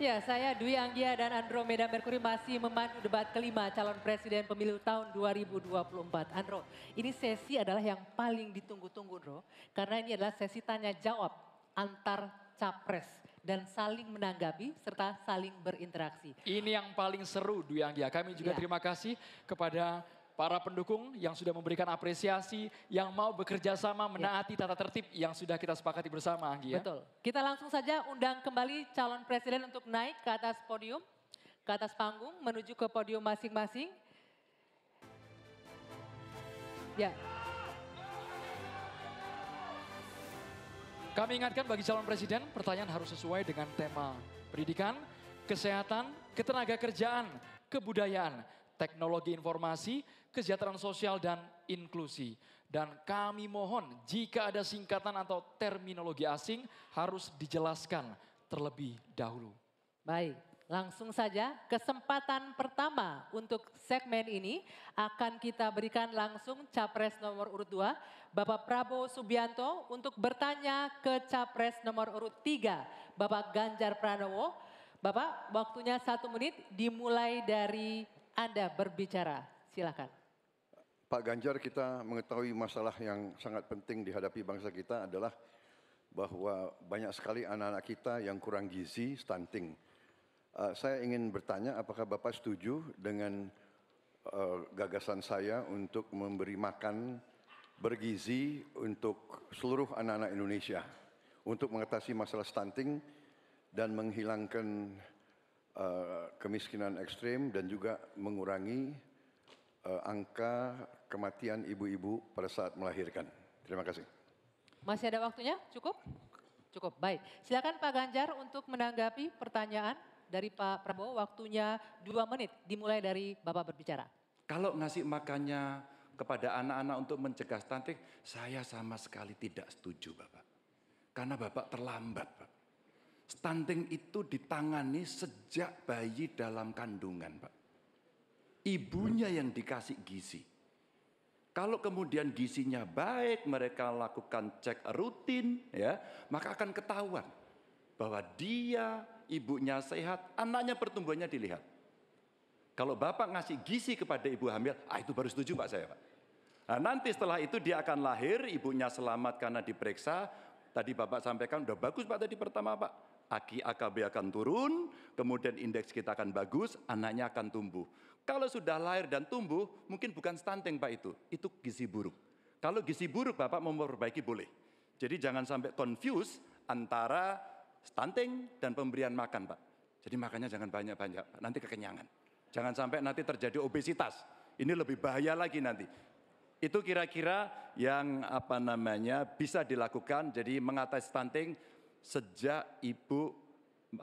Ya, saya Dwi Anggia dan Andromeda Mercury masih memandu debat kelima calon presiden pemilu tahun 2024. Andro, ini sesi adalah yang paling ditunggu-tunggu, Andro. Karena ini adalah sesi tanya jawab antar capres dan saling menanggapi serta saling berinteraksi. Ini yang paling seru Dwi Anggia. Kami juga terima kasih kepada para pendukung yang sudah memberikan apresiasi, yang mau bekerja sama menaati tata tertib yang sudah kita sepakati bersama, Anggi ya. Betul. Kita langsung saja undang kembali calon presiden untuk naik ke atas podium, ke atas panggung, menuju ke podium masing-masing. Ya. Kami ingatkan bagi calon presiden, pertanyaan harus sesuai dengan tema pendidikan, kesehatan, ketenaga kerjaan, kebudayaan, teknologi informasi, kesejahteraan sosial dan inklusi. Dan kami mohon jika ada singkatan atau terminologi asing harus dijelaskan terlebih dahulu. Baik, langsung saja kesempatan pertama untuk segmen ini akan kita berikan langsung capres nomor urut 2, Bapak Prabowo Subianto untuk bertanya ke capres nomor urut 3, Bapak Ganjar Pranowo. Bapak, waktunya 1 menit dimulai dari Anda berbicara, silakan. Pak Ganjar, kita mengetahui masalah yang sangat penting dihadapi bangsa kita adalah bahwa banyak sekali anak-anak kita yang kurang gizi, stunting. Saya ingin bertanya apakah Bapak setuju dengan gagasan saya untuk memberi makan bergizi untuk seluruh anak-anak Indonesia untuk mengatasi masalah stunting dan menghilangkan kemiskinan ekstrim dan juga mengurangi angka kematian ibu-ibu pada saat melahirkan. Terima kasih. Masih ada waktunya? Cukup? Cukup, baik. Silakan Pak Ganjar untuk menanggapi pertanyaan dari Pak Prabowo. Waktunya 2 menit dimulai dari Bapak berbicara. Kalau ngasih makannya kepada anak-anak untuk mencegah stunting, saya sama sekali tidak setuju Bapak. Karena Bapak terlambat Pak. Stunting itu ditangani sejak bayi dalam kandungan, Pak. Ibunya yang dikasih gizi. Kalau kemudian gizinya baik, mereka lakukan cek rutin, ya, maka akan ketahuan bahwa dia, ibunya sehat, anaknya pertumbuhannya dilihat. Kalau Bapak ngasih gizi kepada ibu hamil, itu baru setuju Pak saya, Pak. Nah, nanti setelah itu dia akan lahir, ibunya selamat karena diperiksa. Tadi Bapak sampaikan, udah bagus Pak tadi pertama Pak. AKB akan turun, kemudian indeks kita akan bagus, anaknya akan tumbuh. Kalau sudah lahir dan tumbuh, mungkin bukan stunting Pak itu gizi buruk. Kalau gizi buruk Bapak mau memperbaiki boleh. Jadi jangan sampai confuse antara stunting dan pemberian makan Pak. Jadi makannya jangan banyak-banyak, nanti kekenyangan. Jangan sampai nanti terjadi obesitas, ini lebih bahaya lagi nanti. Itu kira-kira yang bisa dilakukan, jadi mengatasi stunting sejak ibu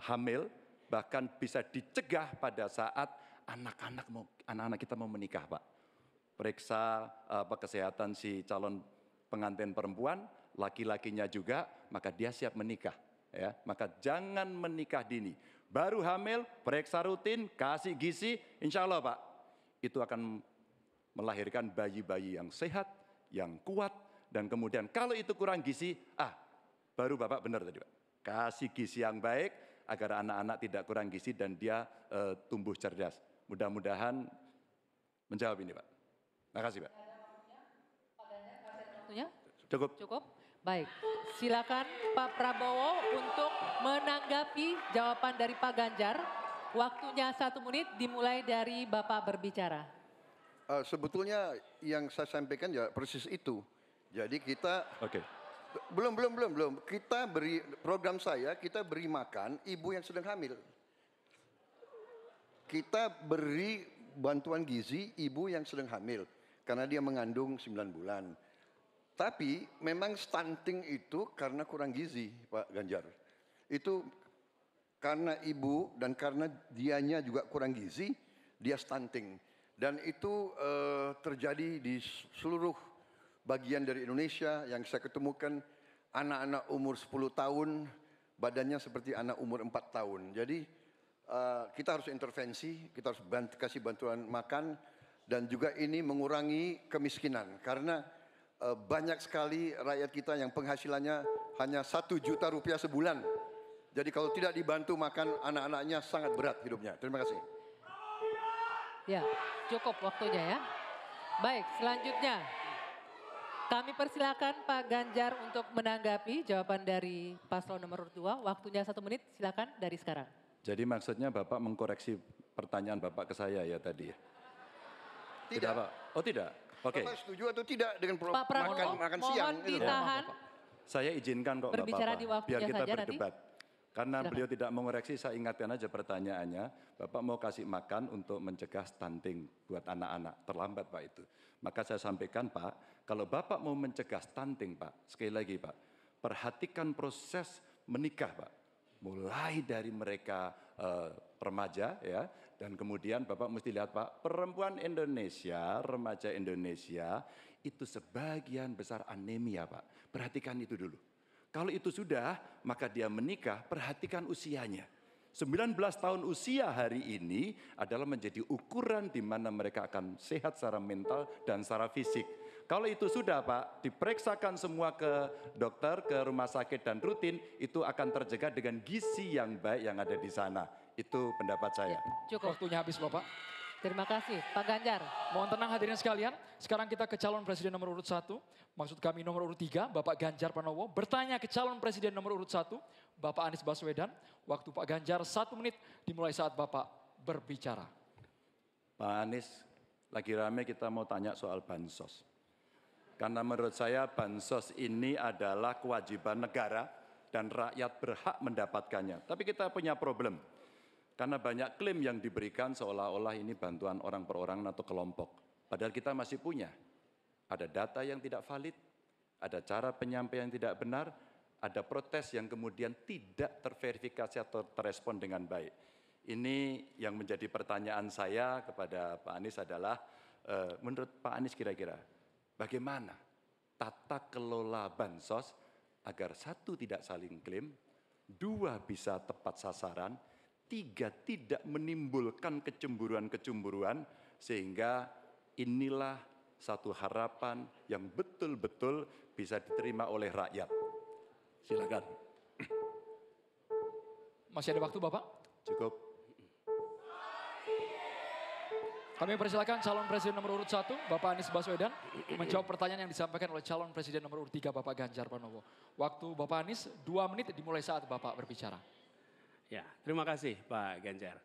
hamil, bahkan bisa dicegah pada saat anak-anak kita mau menikah Pak. Periksa kesehatan si calon pengantin perempuan, laki-lakinya juga, maka dia siap menikah. Ya, maka jangan menikah dini. Baru hamil, periksa rutin, kasih gizi, insya Allah Pak, itu akan melahirkan bayi-bayi yang sehat, yang kuat, dan kemudian kalau itu kurang gizi, baru Bapak benar tadi Pak. Kasih gizi yang baik agar anak-anak tidak kurang gizi dan dia tumbuh cerdas. Mudah-mudahan menjawab ini Pak. Terima kasih Pak. Waktunya? Cukup. Cukup? Baik, silakan Pak Prabowo untuk menanggapi jawaban dari Pak Ganjar. Waktunya 1 menit dimulai dari Bapak berbicara. Sebetulnya yang saya sampaikan ya persis itu. Jadi kita... Oke. Belum. Kita beri program kita beri makan ibu yang sedang hamil. Kita beri bantuan gizi ibu yang sedang hamil karena dia mengandung 9 bulan. Tapi memang stunting itu karena kurang gizi, Pak Ganjar. Itu karena ibu dan karena dianya juga kurang gizi, dia stunting. Dan itu terjadi di seluruh bagian dari Indonesia. Yang saya ketemukan anak-anak umur 10 tahun badannya seperti anak umur 4 tahun. Jadi kita harus intervensi, kita harus kasih bantuan makan dan juga ini mengurangi kemiskinan karena banyak sekali rakyat kita yang penghasilannya hanya 1 juta rupiah sebulan. Jadi kalau tidak dibantu makan, anak-anaknya sangat berat hidupnya. Terima kasih. Ya, cukup waktunya ya. Baik, selanjutnya kami persilakan Pak Ganjar untuk menanggapi jawaban dari paslon nomor 2. Waktunya 1 menit, silakan dari sekarang. Jadi maksudnya Bapak mengkoreksi pertanyaan Bapak ke saya ya tadi ya? Tidak. Pak? Oh tidak? Oke. Bapak setuju atau tidak dengan Pak Prabowo, makan mohon siang? Itu? ditahan. Saya izinkan kok Berbicara Bapak, di waktunya biar kita saja berdebat. Karena Silakan. beliau tidak mengoreksi, saya ingatkan aja pertanyaannya. Bapak mau kasih makan untuk mencegah stunting buat anak-anak. Terlambat Pak itu. Maka saya sampaikan Pak, kalau Bapak mau mencegah stunting Pak, sekali lagi Pak, perhatikan proses menikah Pak. Mulai dari mereka remaja ya, dan kemudian Bapak mesti lihat Pak, perempuan Indonesia, remaja Indonesia, itu sebagian besar anemia Pak. Perhatikan itu dulu. Kalau itu sudah, maka dia menikah, perhatikan usianya. 19 tahun usia hari ini adalah menjadi ukuran di mana mereka akan sehat secara mental dan secara fisik. Kalau itu sudah Pak, diperiksakan semua ke dokter, ke rumah sakit dan rutin, itu akan terjaga dengan gizi yang baik yang ada di sana. Itu pendapat saya. Cukup. Waktunya habis Bapak. Terima kasih Pak Ganjar. Mohon tenang hadirin sekalian. Sekarang kita ke calon presiden nomor urut 1. Maksud kami nomor urut 3, Bapak Ganjar Pranowo. Bertanya ke calon presiden nomor urut 1, Bapak Anies Baswedan. Waktu Pak Ganjar 1 menit dimulai saat Bapak berbicara. Pak Anies, lagi rame kita mau tanya soal bansos. Karena menurut saya bansos ini adalah kewajiban negara dan rakyat berhak mendapatkannya. Tapi kita punya problem. Karena banyak klaim yang diberikan seolah-olah ini bantuan orang per orang atau kelompok. Padahal kita masih punya. Ada data yang tidak valid, ada cara penyampaian yang tidak benar, ada protes yang kemudian tidak terverifikasi atau terrespon dengan baik. Ini yang menjadi pertanyaan saya kepada Pak Anies adalah, menurut Pak Anies kira-kira, bagaimana tata kelola bansos agar 1 tidak saling klaim, 2 bisa tepat sasaran, 3 tidak menimbulkan kecemburuan-kecemburuan, sehingga inilah satu harapan yang betul-betul bisa diterima oleh rakyat. Silakan. Masih ada waktu Bapak? Cukup. Kami persilakan calon presiden nomor urut 1, Bapak Anies Baswedan, menjawab pertanyaan yang disampaikan oleh calon presiden nomor urut 3, Bapak Ganjar Pranowo. Waktu Bapak Anies 2 menit dimulai saat Bapak berbicara. Ya, terima kasih Pak Ganjar.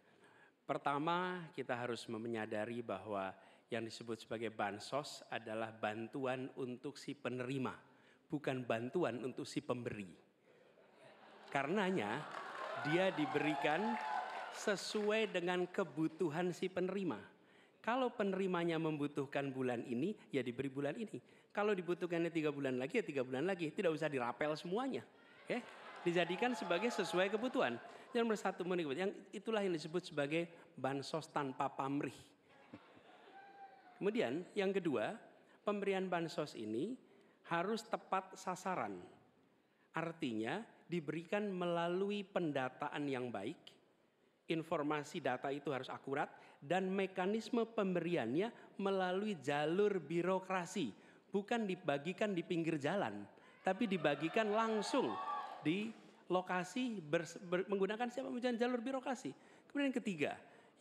Pertama, kita harus menyadari bahwa yang disebut sebagai bansos adalah bantuan untuk si penerima, bukan bantuan untuk si pemberi. Karenanya, dia diberikan sesuai dengan kebutuhan si penerima. Kalau penerimanya membutuhkan bulan ini, ya diberi bulan ini. Kalau dibutuhkannya 3 bulan lagi, ya 3 bulan lagi. Tidak usah dirapel semuanya. Ya. Dijadikan sebagai sesuai kebutuhan. Yang nomor 1 yang itulah yang disebut sebagai bansos tanpa pamrih. Kemudian yang kedua, pemberian bansos ini harus tepat sasaran. Artinya diberikan melalui pendataan yang baik, informasi data itu harus akurat, dan mekanisme pemberiannya melalui jalur birokrasi. Bukan dibagikan di pinggir jalan, tapi dibagikan langsung di lokasi menggunakan siapa jalur birokrasi. Kemudian yang ketiga,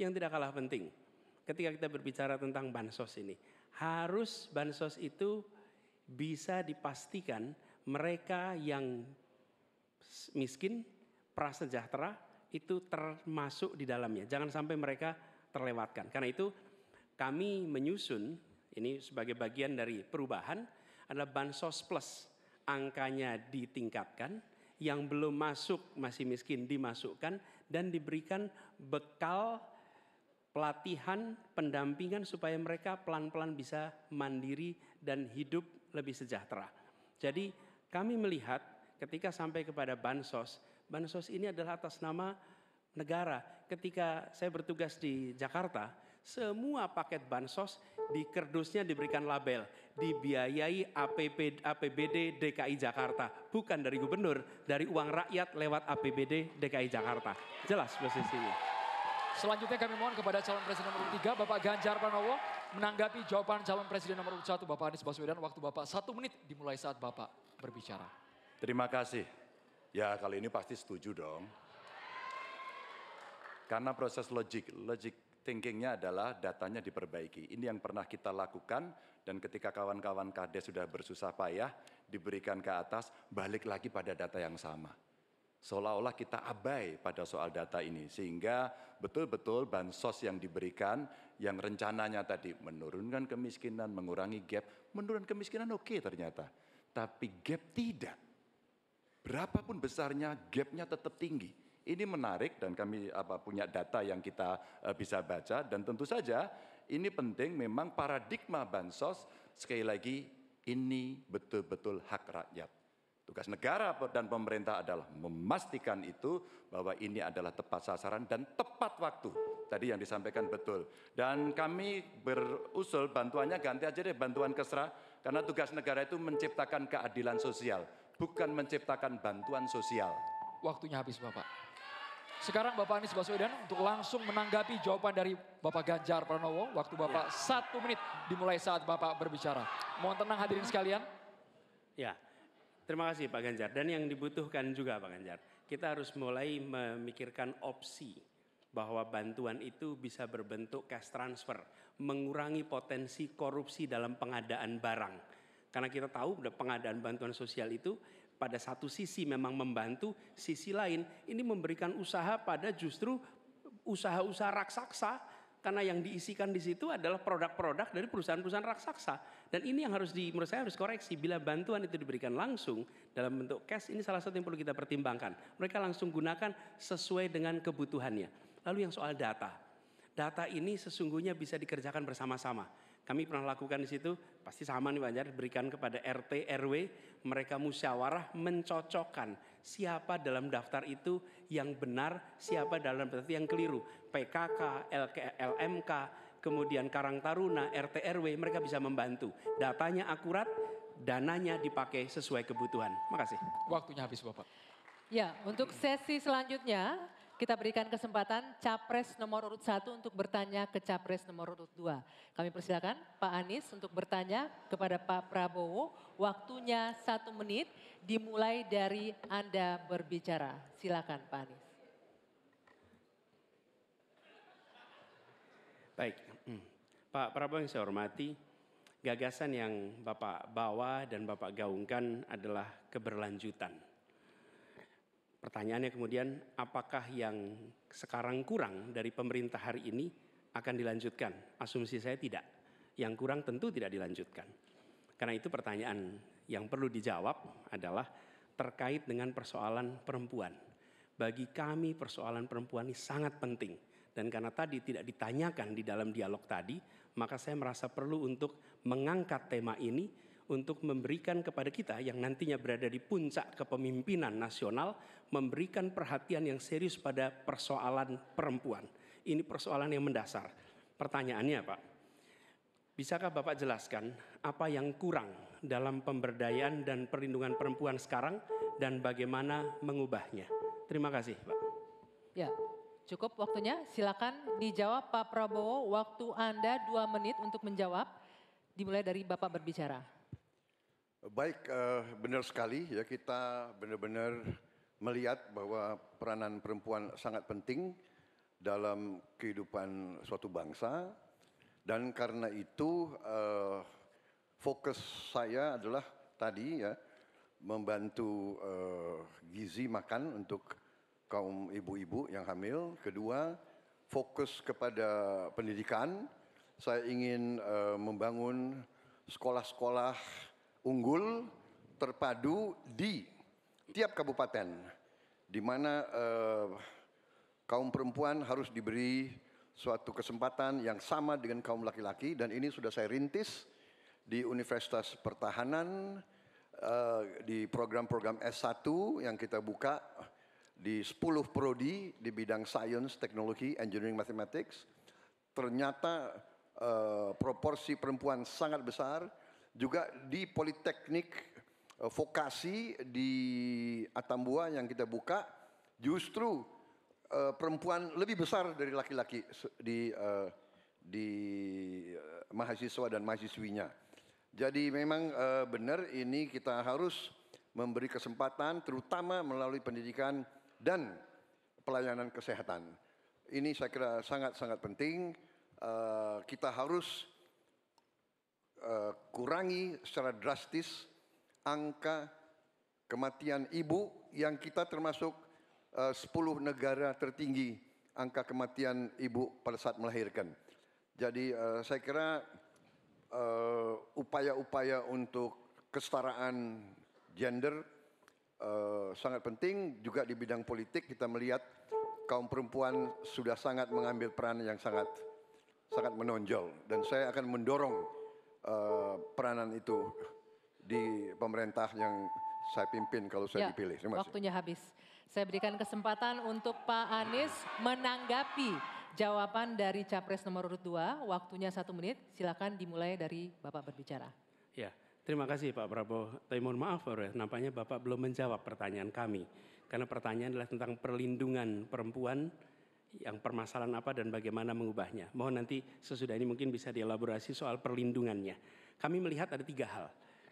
yang tidak kalah penting, ketika kita berbicara tentang bansos ini, harus bansos itu bisa dipastikan mereka yang miskin, prasejahtera itu termasuk di dalamnya. Jangan sampai mereka terlewatkan. Karena itu kami menyusun ini sebagai bagian dari perubahan adalah bansos plus, angkanya ditingkatkan. Yang belum masuk masih miskin dimasukkan dan diberikan bekal pelatihan, pendampingan supaya mereka pelan-pelan bisa mandiri dan hidup lebih sejahtera. Jadi kami melihat ketika sampai kepada bansos, bansos ini adalah atas nama negara. Ketika saya bertugas di Jakarta, semua paket bansos di kerdusnya diberikan label dibiayai APBD DKI Jakarta, bukan dari gubernur, dari uang rakyat lewat APBD DKI Jakarta. Jelas posisinya. Selanjutnya kami mohon kepada calon presiden nomor 3, Bapak Ganjar Pranowo, menanggapi jawaban calon presiden nomor 1, Bapak Anies Baswedan. Waktu Bapak 1 menit dimulai saat Bapak berbicara. Terima kasih. Ya kali ini pasti setuju dong. Karena proses logic thinkingnya adalah datanya diperbaiki. Ini yang pernah kita lakukan dan ketika kawan-kawan Kades sudah bersusah payah diberikan ke atas, balik lagi pada data yang sama. Seolah-olah kita abai pada soal data ini sehingga betul-betul bansos yang diberikan yang rencananya tadi menurunkan kemiskinan, mengurangi gap, menurunkan kemiskinan oke ternyata. Tapi gap tidak. Berapapun besarnya gapnya tetap tinggi. Ini menarik dan kami punya data yang kita bisa baca dan tentu saja ini penting memang paradigma bansos sekali lagi ini betul-betul hak rakyat. Tugas negara dan pemerintah adalah memastikan itu bahwa ini adalah tepat sasaran dan tepat waktu. Tadi yang disampaikan betul. Dan kami berusul bantuannya ganti aja deh bantuan kesra karena tugas negara itu menciptakan keadilan sosial, bukan menciptakan bantuan sosial. Waktunya habis Bapak. Sekarang Bapak Anies Baswedan untuk langsung menanggapi jawaban dari Bapak Ganjar Pranowo. Waktu Bapak 1 menit dimulai saat Bapak berbicara. Mohon tenang hadirin sekalian. Ya, terima kasih Pak Ganjar. Dan yang dibutuhkan juga Pak Ganjar, kita harus mulai memikirkan opsi bahwa bantuan itu bisa berbentuk cash transfer, mengurangi potensi korupsi dalam pengadaan barang. Karena kita tahu pengadaan bantuan sosial itu pada satu sisi memang membantu, sisi lain ini memberikan usaha pada justru usaha-usaha raksasa karena yang diisikan di situ adalah produk-produk dari perusahaan-perusahaan raksasa. Dan ini yang menurut saya harus koreksi bila bantuan itu diberikan langsung dalam bentuk cash ini salah satu yang perlu kita pertimbangkan. Mereka langsung gunakan sesuai dengan kebutuhannya. Lalu yang soal data. Data ini sesungguhnya bisa dikerjakan bersama-sama. Kami pernah lakukan di situ, pasti sama nih Pak Ganjar, berikan kepada RT, RW, mereka musyawarah mencocokkan siapa dalam daftar itu yang benar, siapa dalam daftar itu yang keliru. PKK, LMK, kemudian Karang Taruna, RT, RW, mereka bisa membantu. Datanya akurat, dananya dipakai sesuai kebutuhan. Makasih. Waktunya habis Bapak. Ya, untuk sesi selanjutnya kita berikan kesempatan Capres nomor urut 1 untuk bertanya ke Capres nomor urut 2. Kami persilakan Pak Anies untuk bertanya kepada Pak Prabowo. Waktunya 1 menit dimulai dari Anda berbicara. Silakan Pak Anies. Baik, Pak Prabowo yang saya hormati, gagasan yang Bapak bawa dan Bapak gaungkan adalah keberlanjutan. Pertanyaannya kemudian, apakah yang sekarang kurang dari pemerintah hari ini akan dilanjutkan? Asumsi saya tidak. Yang kurang tentu tidak dilanjutkan. Karena itu pertanyaan yang perlu dijawab adalah terkait dengan persoalan perempuan. Bagi kami persoalan perempuan ini sangat penting. Dan karena tadi tidak ditanyakan di dalam dialog tadi, maka saya merasa perlu untuk mengangkat tema ini untuk memberikan kepada kita yang nantinya berada di puncak kepemimpinan nasional, memberikan perhatian yang serius pada persoalan perempuan. Ini persoalan yang mendasar. Pertanyaannya Pak, bisakah Bapak jelaskan apa yang kurang dalam pemberdayaan dan perlindungan perempuan sekarang dan bagaimana mengubahnya? Terima kasih Pak. Ya, cukup waktunya. Silakan dijawab Pak Prabowo. Waktu Anda 2 menit untuk menjawab. Dimulai dari Bapak berbicara. Baik, benar sekali ya, kita benar-benar melihat bahwa peranan perempuan sangat penting dalam kehidupan suatu bangsa. Dan karena itu fokus saya adalah tadi ya, membantu gizi makan untuk kaum ibu-ibu yang hamil. Kedua, fokus kepada pendidikan. Saya ingin membangun sekolah-sekolah unggul terpadu di tiap kabupaten, di mana kaum perempuan harus diberi suatu kesempatan yang sama dengan kaum laki-laki, dan ini sudah saya rintis di Universitas Pertahanan, di program-program S1 yang kita buka di 10 prodi di bidang Science, Teknologi, Engineering, Mathematics. Ternyata proporsi perempuan sangat besar. Juga di Politeknik Vokasi di Atambua yang kita buka, justru perempuan lebih besar dari laki-laki di mahasiswa dan mahasiswinya. Jadi memang benar ini kita harus memberi kesempatan terutama melalui pendidikan dan pelayanan kesehatan. Ini saya kira sangat-sangat penting. Kita harus kurangi secara drastis angka kematian ibu yang kita termasuk 10 negara tertinggi angka kematian ibu pada saat melahirkan. Jadi saya kira upaya-upaya untuk kesetaraan gender sangat penting. Juga di bidang politik kita melihat kaum perempuan sudah sangat mengambil peran yang sangat menonjol. Dan saya akan mendorong peranan itu di pemerintah yang saya pimpin kalau saya dipilih. Terima kasih. Waktunya habis. Saya berikan kesempatan untuk Pak Anies menanggapi jawaban dari Capres nomor urut 2. Waktunya 1 menit. Silakan dimulai dari Bapak berbicara. Ya, terima kasih Pak Prabowo. Tapi mohon maaf, nampaknya Bapak belum menjawab pertanyaan kami. Karena pertanyaan adalah tentang perlindungan perempuan, yang permasalahan apa dan bagaimana mengubahnya. Mohon nanti sesudah ini mungkin bisa dielaborasi soal perlindungannya. Kami melihat ada 3 hal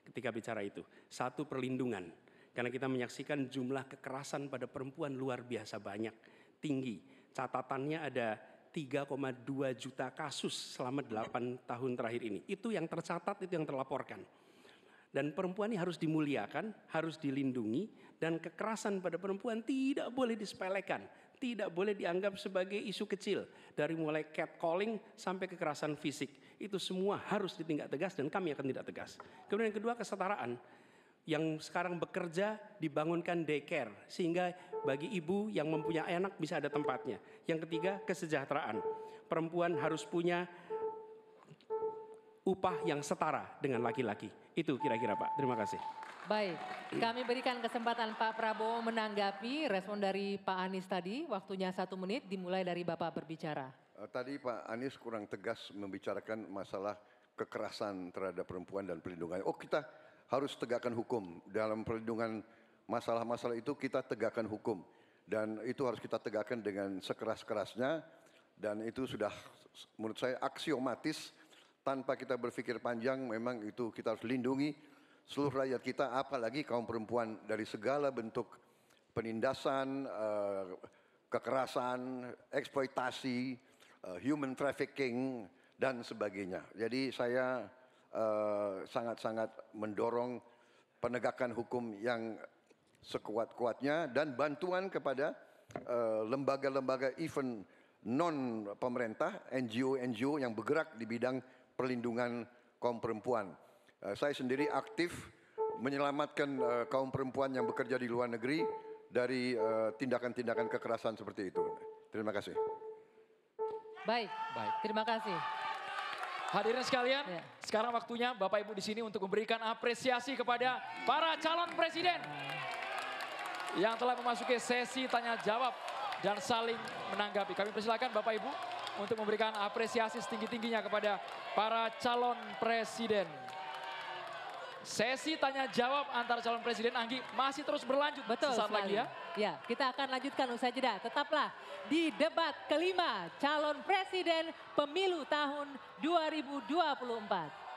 ketika bicara itu. 1, perlindungan. Karena kita menyaksikan jumlah kekerasan pada perempuan luar biasa banyak, tinggi. Catatannya ada 3,2 juta kasus selama 8 tahun terakhir ini. Itu yang tercatat, itu yang terlaporkan. Dan perempuan ini harus dimuliakan, harus dilindungi, dan kekerasan pada perempuan tidak boleh disepelekan, tidak boleh dianggap sebagai isu kecil. Dari mulai catcalling sampai kekerasan fisik, itu semua harus ditindak tegas dan kami akan tindak tegas. Kemudian yang kedua, kesetaraan. Yang sekarang bekerja dibangunkan daycare, sehingga bagi ibu yang mempunyai anak bisa ada tempatnya. Yang ketiga, kesejahteraan. Perempuan harus punya upah yang setara dengan laki-laki. Itu kira-kira Pak. Terima kasih. Baik, kami berikan kesempatan Pak Prabowo menanggapi respon dari Pak Anies tadi. Waktunya 1 menit, dimulai dari Bapak berbicara. Tadi Pak Anies kurang tegas membicarakan masalah kekerasan terhadap perempuan dan perlindungan. Oh, kita harus tegakkan hukum. Dalam perlindungan masalah-masalah itu kita tegakkan hukum. Dan itu harus kita tegakkan dengan sekeras-kerasnya. Dan itu sudah menurut saya aksiomatis. Tanpa kita berpikir panjang, memang itu kita harus lindungi seluruh rakyat kita, apalagi kaum perempuan dari segala bentuk penindasan, kekerasan, eksploitasi, human trafficking, dan sebagainya. Jadi saya sangat-sangat mendorong penegakan hukum yang sekuat-kuatnya dan bantuan kepada lembaga-lembaga event non pemerintah, NGO-NGO yang bergerak di bidang perlindungan kaum perempuan. Saya sendiri aktif menyelamatkan kaum perempuan yang bekerja di luar negeri dari tindakan-tindakan kekerasan seperti itu. Terima kasih. Baik. Terima kasih. Hadirin sekalian, sekarang waktunya Bapak Ibu di sini untuk memberikan apresiasi kepada para calon presiden yang telah memasuki sesi tanya jawab dan saling menanggapi. Kami persilakan Bapak Ibu untuk memberikan apresiasi setinggi-tingginya kepada para calon presiden. Sesi tanya jawab antara calon presiden, Anggi, masih terus berlanjut. Betul sesaat lagi ya. Ya, kita akan lanjutkan usai jeda. Tetaplah di debat kelima calon presiden pemilu tahun 2024.